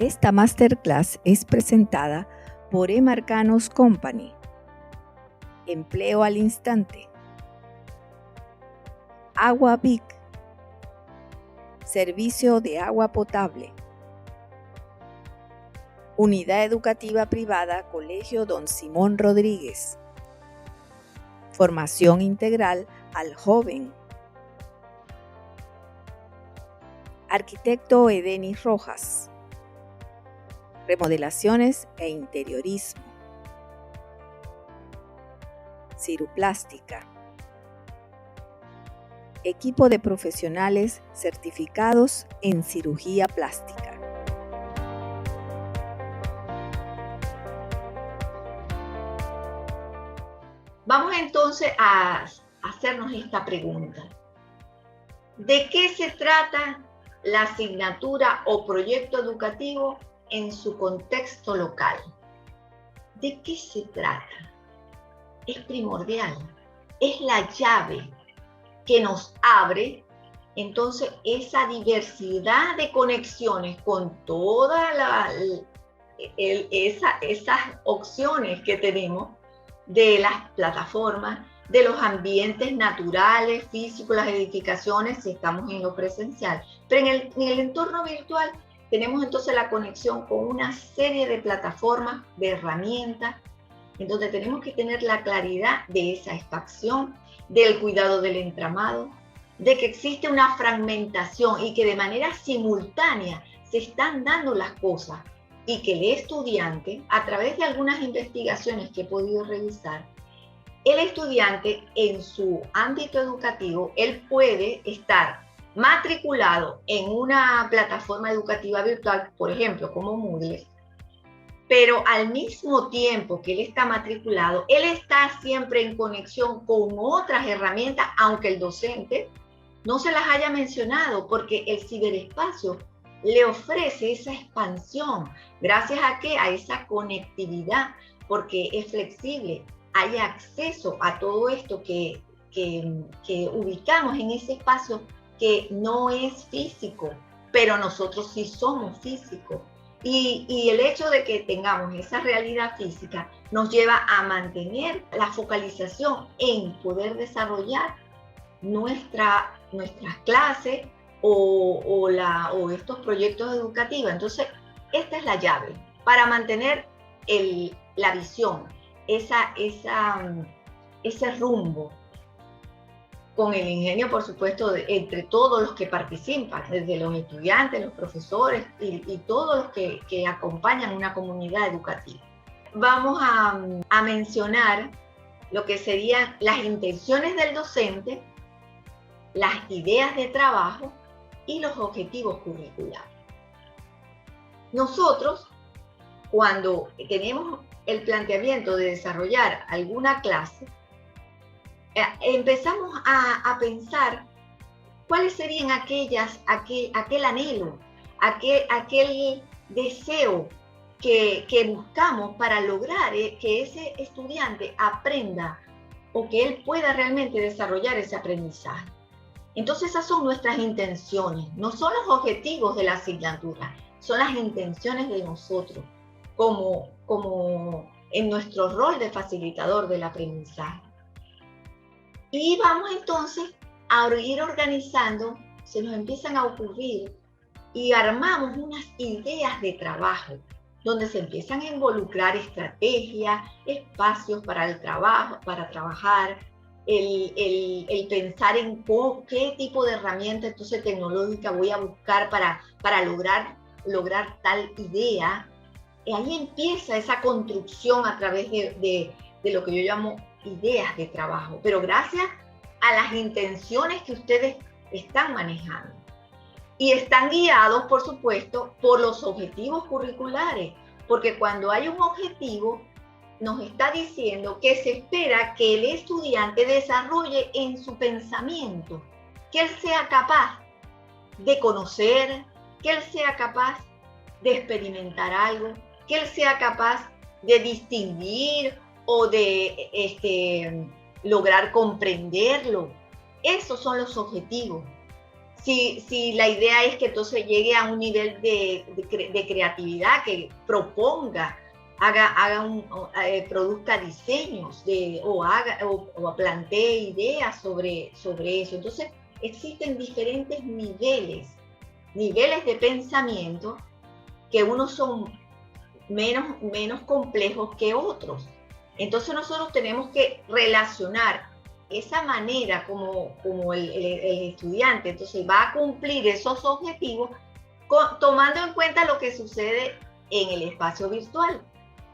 Esta masterclass es presentada por Emarcanos Company. Empleo al instante. Agua Vic. Servicio de agua potable. Unidad Educativa Privada Colegio Don Simón Rodríguez. Formación integral al joven. Arquitecto Edenis Rojas. Remodelaciones e interiorismo. Ciruplástica. Equipo de profesionales certificados en cirugía plástica. Vamos entonces a hacernos esta pregunta. ¿De qué se trata la asignatura o proyecto educativo en su contexto local? ¿De qué se trata? Es primordial, es la llave que nos abre entonces esa diversidad de conexiones con todas esas opciones que tenemos de las plataformas, de los ambientes naturales, físicos, las edificaciones, si estamos en lo presencial. Pero en el entorno virtual tenemos entonces la conexión con una serie de plataformas, de herramientas, en donde tenemos que tener la claridad de esa extracción, del cuidado del entramado, de que existe una fragmentación y que de manera simultánea se están dando las cosas y que el estudiante, a través de algunas investigaciones que he podido revisar, el estudiante en su ámbito educativo, él puede estar matriculado en una plataforma educativa virtual, por ejemplo, como Moodle, pero al mismo tiempo que él está matriculado, él está siempre en conexión con otras herramientas, aunque el docente no se las haya mencionado, porque el ciberespacio le ofrece esa expansión. ¿Gracias a qué? A esa conectividad, porque es flexible, hay acceso a todo esto que ubicamos en ese espacio que no es físico, pero nosotros sí somos físicos. Y el hecho de que tengamos esa realidad física nos lleva a mantener la focalización en poder desarrollar nuestras clases o estos proyectos educativos. Entonces, esta es la llave para mantener la visión, ese rumbo, con el ingenio, por supuesto, entre todos los que participan, desde los estudiantes, los profesores y todos los que acompañan una comunidad educativa. Vamos a mencionar lo que serían las intenciones del docente, las ideas de trabajo y los objetivos curriculares. Nosotros, cuando tenemos el planteamiento de desarrollar alguna clase, empezamos a pensar cuáles serían aquel anhelo, aquel deseo que buscamos para lograr que ese estudiante aprenda o que él pueda realmente desarrollar ese aprendizaje. Entonces esas son nuestras intenciones, no son los objetivos de la asignatura, son las intenciones de nosotros como en nuestro rol de facilitador del aprendizaje. Y vamos entonces a ir organizando, se nos empiezan a ocurrir y armamos unas ideas de trabajo, donde se empiezan a involucrar estrategias, espacios para el trabajo, para trabajar, el pensar en qué tipo de herramienta entonces tecnológica voy a buscar para lograr tal idea. Y ahí empieza esa construcción a través de lo que yo llamo ideas de trabajo, pero gracias a las intenciones que ustedes están manejando. Y están guiados, por supuesto, por los objetivos curriculares, porque cuando hay un objetivo, nos está diciendo que se espera que el estudiante desarrolle en su pensamiento, que él sea capaz de conocer, que él sea capaz de experimentar algo, que él sea capaz de distinguir o de lograr comprenderlo. Esos son los objetivos. Si la idea es que entonces llegue a un nivel de creatividad, que proponga, produzca diseños o plantee ideas sobre eso. Entonces, existen diferentes niveles de pensamiento, que unos son menos complejos que otros. Entonces nosotros tenemos que relacionar esa manera como el estudiante entonces va a cumplir esos objetivos, tomando en cuenta lo que sucede en el espacio virtual.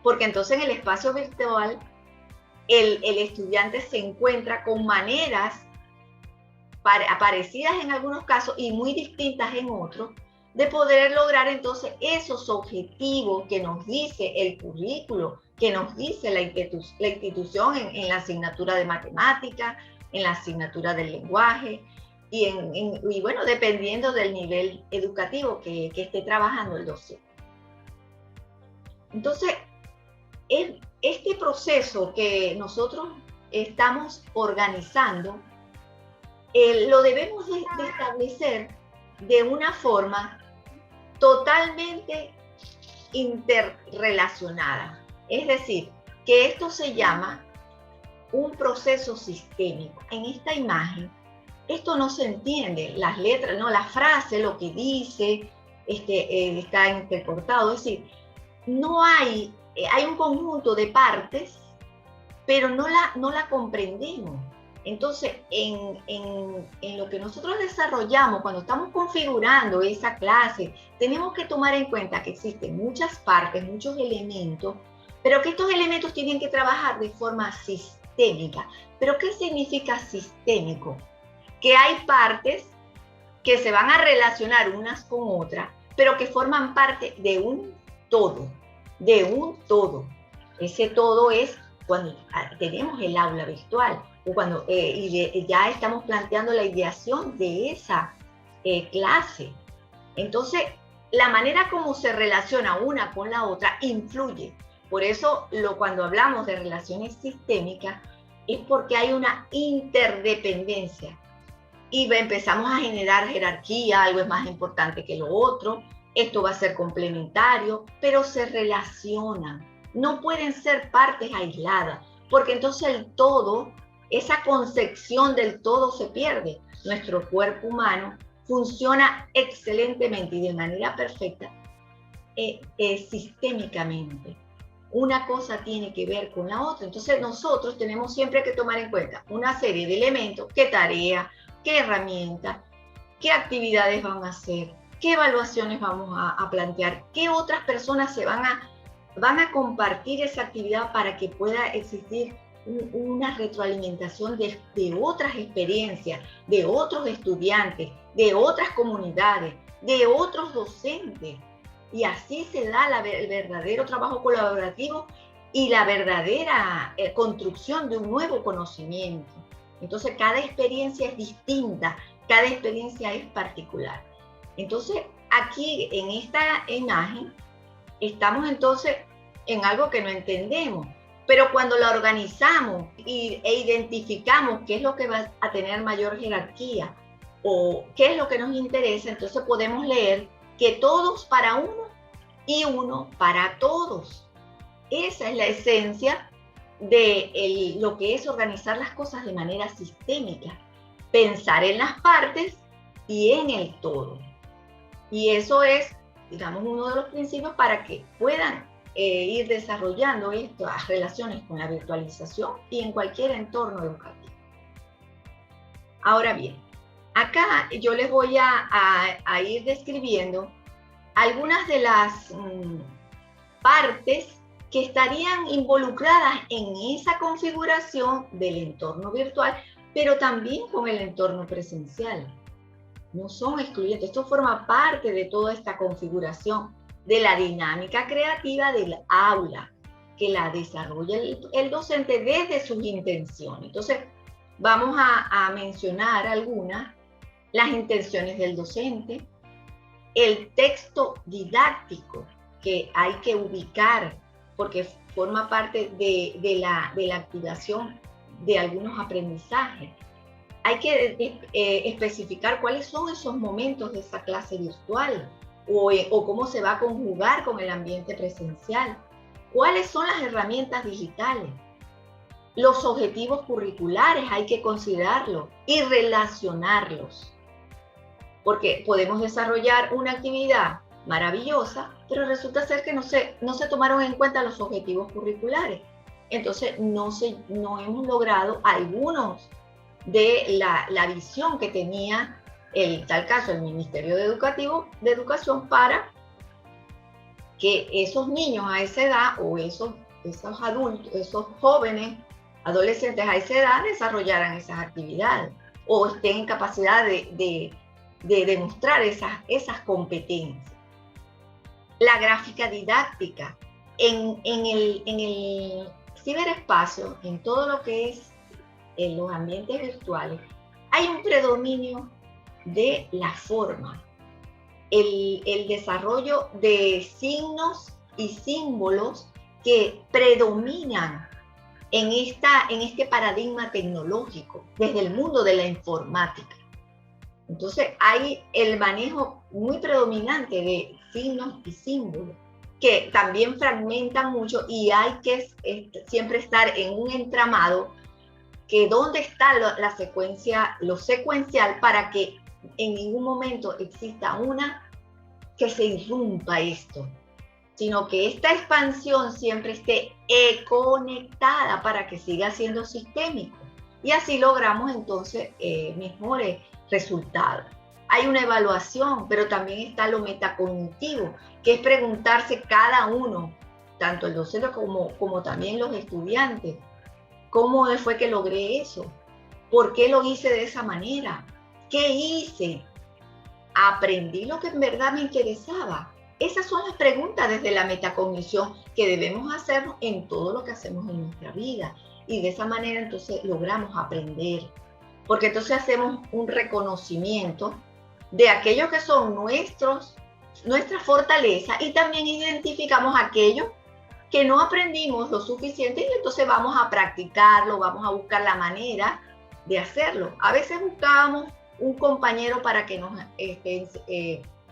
Porque entonces en el espacio virtual el estudiante se encuentra con maneras parecidas en algunos casos y muy distintas en otros, de poder lograr entonces esos objetivos que nos dice el currículo, que nos dice la institución en la asignatura de matemática, en la asignatura del lenguaje, y bueno, dependiendo del nivel educativo que esté trabajando el docente. Entonces, este proceso que nosotros estamos organizando, lo debemos de establecer de una forma totalmente interrelacionada. Es decir, que esto se llama un proceso sistémico. En esta imagen, esto no se entiende, las letras, no, la frase, lo que dice, está intercortado. Es decir, no hay un conjunto de partes, pero no la comprendemos. Entonces, en lo que nosotros desarrollamos, cuando estamos configurando esa clase, tenemos que tomar en cuenta que existen muchas partes, muchos elementos, pero que estos elementos tienen que trabajar de forma sistémica. ¿Pero qué significa sistémico? Que hay partes que se van a relacionar unas con otras, pero que forman parte de un todo, Ese todo es cuando tenemos el aula virtual, o cuando ya estamos planteando la ideación de esa clase. Entonces, la manera como se relaciona una con la otra influye. Por eso, cuando hablamos de relaciones sistémicas, es porque hay una interdependencia. Y empezamos a generar jerarquía, algo es más importante que lo otro, esto va a ser complementario, pero se relacionan. No pueden ser partes aisladas, porque entonces el todo, esa concepción del todo se pierde. Nuestro cuerpo humano funciona excelentemente y de manera perfecta sistémicamente. Una cosa tiene que ver con la otra. Entonces nosotros tenemos siempre que tomar en cuenta una serie de elementos: qué tarea, qué herramientas, qué actividades van a hacer, qué evaluaciones vamos a plantear, qué otras personas van a compartir esa actividad para que pueda existir una retroalimentación de otras experiencias, de otros estudiantes, de otras comunidades, de otros docentes. Y así se da el verdadero trabajo colaborativo y la verdadera construcción de un nuevo conocimiento. Entonces, cada experiencia es distinta, cada experiencia es particular. Entonces, aquí en esta imagen, estamos entonces en algo que no entendemos, pero cuando la organizamos e identificamos qué es lo que va a tener mayor jerarquía o qué es lo que nos interesa, entonces podemos leer que todos para uno y uno para todos. Esa es la esencia de lo que es organizar las cosas de manera sistémica, pensar en las partes y en el todo. Y eso es, digamos, uno de los principios para que puedan ir desarrollando estas relaciones con la virtualización y en cualquier entorno educativo. Ahora bien, acá yo les voy a ir describiendo algunas de las partes que estarían involucradas en esa configuración del entorno virtual, pero también con el entorno presencial. No son excluyentes, esto forma parte de toda esta configuración de la dinámica creativa del aula, que la desarrolla el docente desde sus intenciones. Entonces, vamos a mencionar algunas: las intenciones del docente, el texto didáctico que hay que ubicar porque forma parte de la activación de algunos aprendizajes. hay que especificar cuáles son esos momentos de esa clase virtual o cómo se va a conjugar con el ambiente presencial. ¿Cuáles son las herramientas digitales? Los objetivos curriculares hay que considerarlos y relacionarlos. Porque podemos desarrollar una actividad maravillosa, pero resulta ser que no se tomaron en cuenta los objetivos curriculares. Entonces no hemos logrado algunos de la visión que tenía en tal caso el Ministerio de Educación para que esos niños a esa edad o esos adultos, esos jóvenes, adolescentes a esa edad desarrollaran esas actividades o estén en capacidad de demostrar esas competencias. La gráfica didáctica en el ciberespacio, en todo lo que es en los ambientes virtuales, hay un predominio de la forma, el desarrollo de signos y símbolos que predominan en este paradigma tecnológico desde el mundo de la informática. Entonces hay el manejo muy predominante de signos y símbolos que también fragmentan mucho y hay que siempre estar en un entramado que dónde está la secuencia, lo secuencial para que en ningún momento exista que se irrumpa esto, sino que esta expansión siempre esté conectada para que siga siendo sistémico y así logramos entonces mejores resultados. Hay una evaluación, pero también está lo metacognitivo, que es preguntarse cada uno, tanto el docente como también los estudiantes, ¿cómo fue que logré eso? ¿Por qué lo hice de esa manera? ¿Qué hice? ¿Aprendí lo que en verdad me interesaba? Esas son las preguntas desde la metacognición que debemos hacer en todo lo que hacemos en nuestra vida. Y de esa manera entonces logramos aprender. Porque entonces hacemos un reconocimiento de aquellos que son nuestra fortaleza y también identificamos aquellos que no aprendimos lo suficiente y entonces vamos a practicarlo, vamos a buscar la manera de hacerlo. A veces buscábamos un compañero para que nos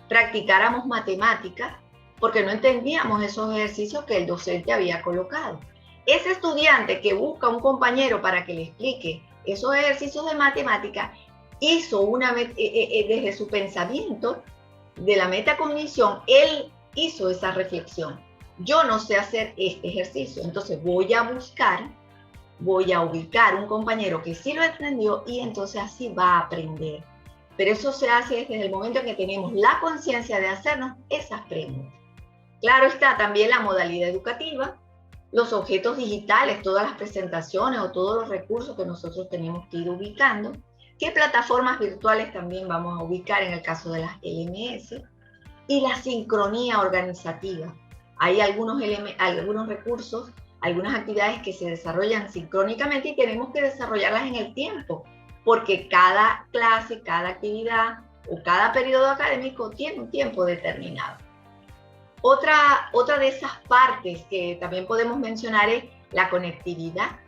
practicáramos matemáticas porque no entendíamos esos ejercicios que el docente había colocado. Ese estudiante que busca un compañero para que le explique esos ejercicios de matemática hizo desde su pensamiento de la metacognición, él hizo esa reflexión. Yo no sé hacer este ejercicio, entonces voy a ubicar un compañero que sí lo entendió y entonces así va a aprender. Pero eso se hace desde el momento en que tenemos la conciencia de hacernos esas preguntas. Claro está también la modalidad educativa, los objetos digitales, todas las presentaciones o todos los recursos que nosotros tenemos que ir ubicando, qué plataformas virtuales también vamos a ubicar en el caso de las LMS y la sincronía organizativa. Hay algunos recursos, algunas actividades que se desarrollan sincrónicamente y tenemos que desarrollarlas en el tiempo, porque cada clase, cada actividad o cada periodo académico tiene un tiempo determinado. Otra de esas partes que también podemos mencionar es la conectividad.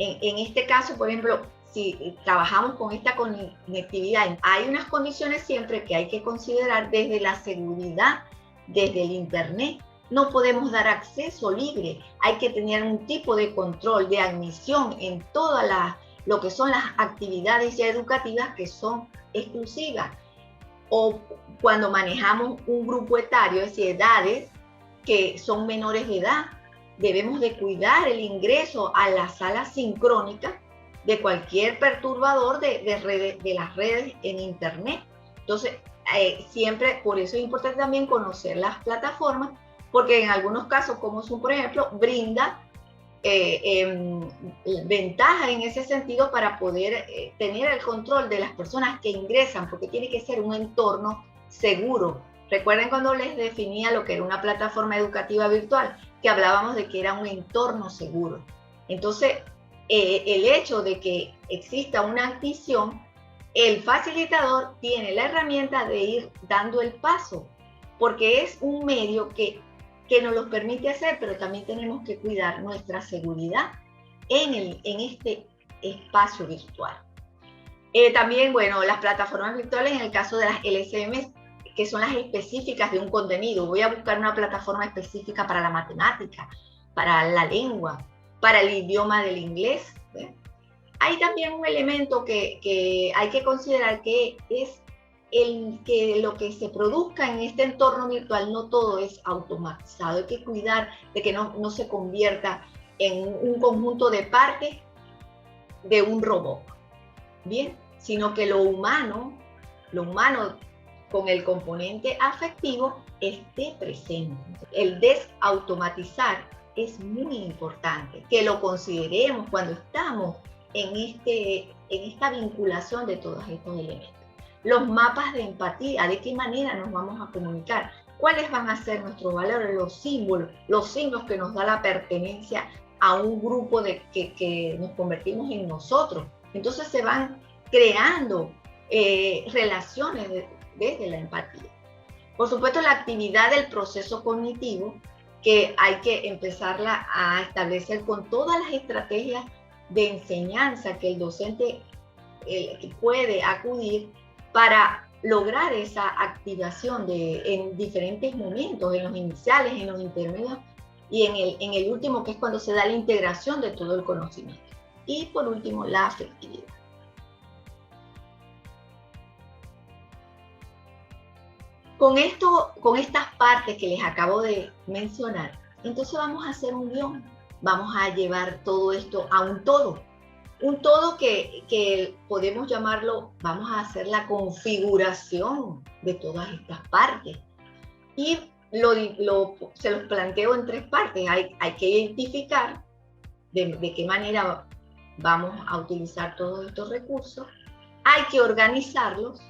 En este caso, por ejemplo, si trabajamos con esta conectividad, hay unas condiciones siempre que hay que considerar desde la seguridad, desde el Internet. No podemos dar acceso libre, hay que tener un tipo de control, de admisión en todas lo que son las actividades ya educativas que son exclusivas. O cuando manejamos un grupo etario, es decir, edades que son menores de edad, debemos de cuidar el ingreso a la sala sincrónica de cualquier perturbador de las redes en Internet. Entonces, siempre, por eso es importante también conocer las plataformas, porque en algunos casos, como Zoom, por ejemplo, brinda ventaja en ese sentido para poder tener el control de las personas que ingresan, porque tiene que ser un entorno seguro. Recuerden cuando les definía lo que era una plataforma educativa virtual, que hablábamos de que era un entorno seguro. Entonces, el hecho de que exista una admisión, el facilitador tiene la herramienta de ir dando el paso, porque es un medio que nos lo permite hacer, pero también tenemos que cuidar nuestra seguridad en este espacio virtual. También, bueno, las plataformas virtuales en el caso de las LSM, que son las específicas de un contenido. Voy a buscar una plataforma específica para la matemática, para la lengua, para el idioma del inglés. ¿Ve? Hay también un elemento que hay que considerar, que es el que lo que se produzca en este entorno virtual, no todo es automatizado. Hay que cuidar de que no se convierta en un conjunto de partes de un robot, ¿bien? Sino que lo humano con el componente afectivo esté presente. El desautomatizar es muy importante, que lo consideremos cuando estamos en esta vinculación de todos estos elementos. Los mapas de empatía, de qué manera nos vamos a comunicar, cuáles van a ser nuestros valores, los símbolos, los signos que nos da la pertenencia a un grupo que nos convertimos en nosotros. Entonces se van creando relaciones desde la empatía. Por supuesto, la actividad del proceso cognitivo, que hay que empezarla a establecer con todas las estrategias de enseñanza que el docente puede acudir para lograr esa activación en diferentes momentos, en los iniciales, en los intermedios y en el último, que es cuando se da la integración de todo el conocimiento. Y por último, la afectividad. Con estas partes que les acabo de mencionar, entonces vamos a hacer un guión, vamos a llevar todo esto a un todo que podemos llamarlo, vamos a hacer la configuración de todas estas partes. Y se los planteo en 3 partes. Hay que identificar de qué manera vamos a utilizar todos estos recursos. Hay que organizarlos.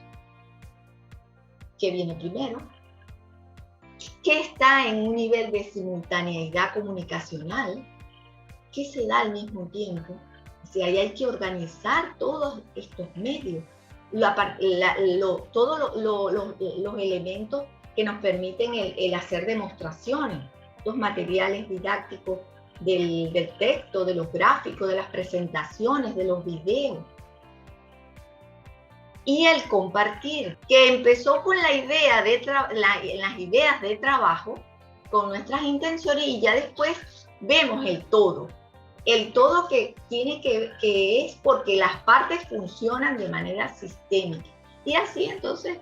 ¿Qué viene primero? ¿Qué está en un nivel de simultaneidad comunicacional? ¿Qué se da al mismo tiempo? O sea, ahí hay que organizar todos estos medios, todos los elementos que nos permiten el hacer demostraciones, los materiales didácticos del texto, de los gráficos, de las presentaciones, de los videos. Y el compartir, que empezó con la idea las ideas de trabajo, con nuestras intenciones, y ya después vemos el todo que es porque las partes funcionan de manera sistémica. Y así entonces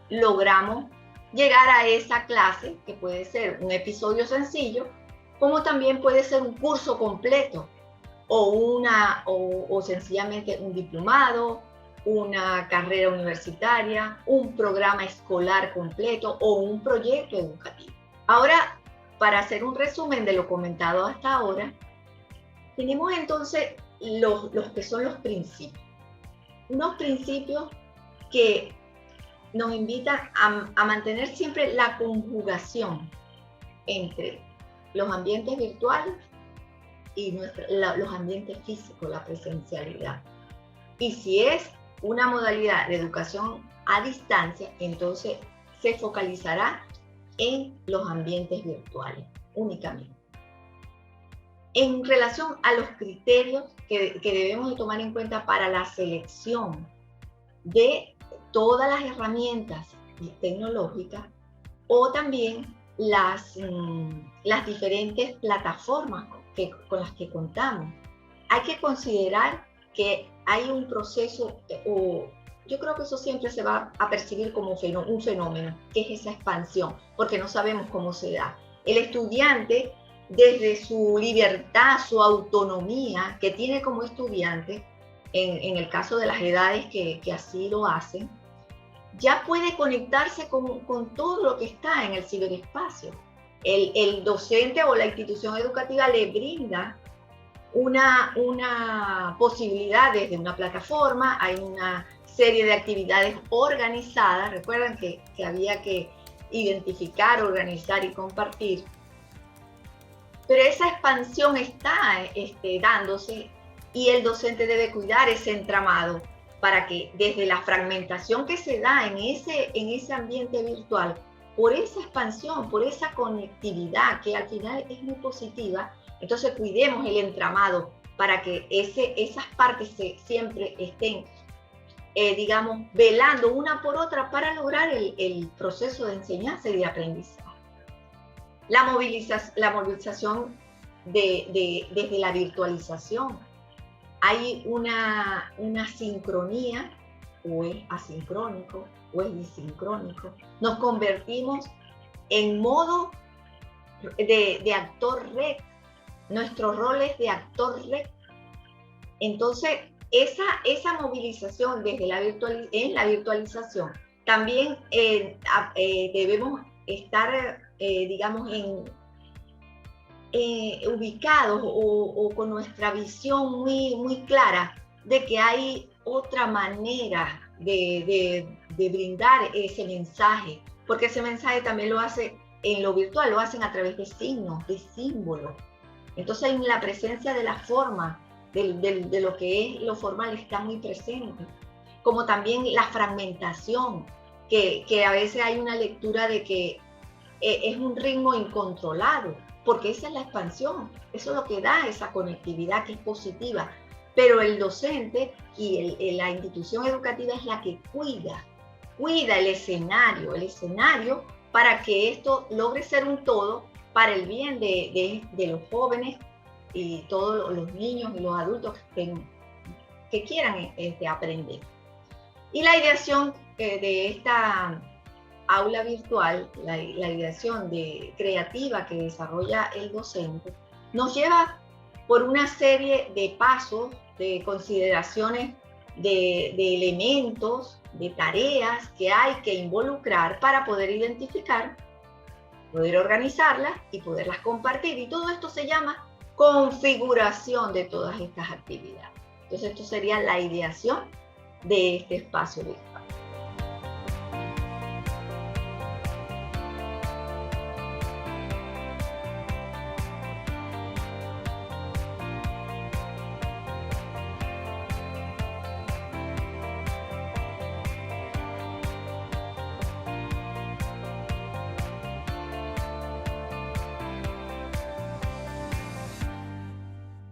logramos llegar a esa clase, que puede ser un episodio sencillo, como también puede ser un curso completo, o sencillamente un diplomado, una carrera universitaria, un programa escolar completo o un proyecto educativo. Ahora, para hacer un resumen de lo comentado hasta ahora, tenemos entonces los que son los principios. Unos principios que nos invitan a mantener siempre la conjugación entre los ambientes virtuales y los ambientes físicos, la presencialidad. Y si es una modalidad de educación a distancia, entonces se focalizará en los ambientes virtuales únicamente. En relación a los criterios que debemos de tomar en cuenta para la selección de todas las herramientas tecnológicas, o también las diferentes plataformas con las que contamos, hay que considerar que hay un proceso, yo creo que eso siempre se va a percibir como un fenómeno, que es esa expansión, porque no sabemos cómo se da. El estudiante, desde su libertad, su autonomía que tiene como estudiante, en el caso de las edades que así lo hacen, ya puede conectarse con todo lo que está en el ciberespacio. El docente o la institución educativa le brinda una posibilidad desde una plataforma. Hay una serie de actividades organizadas. Recuerdan que había que identificar, organizar y compartir. Pero esa expansión está dándose, y el docente debe cuidar ese entramado para que desde la fragmentación que se da en ese ambiente virtual, por esa expansión, por esa conectividad que al final es muy positiva, entonces cuidemos el entramado para que esas partes siempre estén digamos, velando una por otra para lograr el proceso de enseñanza y de aprendizaje. La movilización desde la virtualización. Hay una sincronía, o es asincrónico, o es disincrónico. Nos convertimos en modo de actor rec. Nuestro rol es de actor rec. Entonces, esa movilización desde en la virtualización, también debemos estar, digamos, ubicados o con nuestra visión muy clara de que hay otra manera de brindar ese mensaje, porque ese mensaje también lo hace en lo virtual, lo hacen a través de signos, de símbolos. Entonces, en la presencia de la forma, de lo que es lo formal, está muy presente, como también la fragmentación, que a veces hay una lectura de que es un ritmo incontrolado, porque esa es la expansión, eso es lo que da esa conectividad que es positiva, pero el docente y la institución educativa es la que cuida el escenario para que esto logre ser un todo para el bien de los jóvenes y todos los niños y los adultos que quieran aprender. Y la ideación de esta aula virtual, la ideación creativa que desarrolla el docente, nos lleva por una serie de pasos, de consideraciones, de elementos, de tareas que hay que involucrar para poder identificar, poder organizarlas y poderlas compartir. Y todo esto se llama configuración de todas estas actividades. Entonces, esto sería la ideación de este espacio virtual.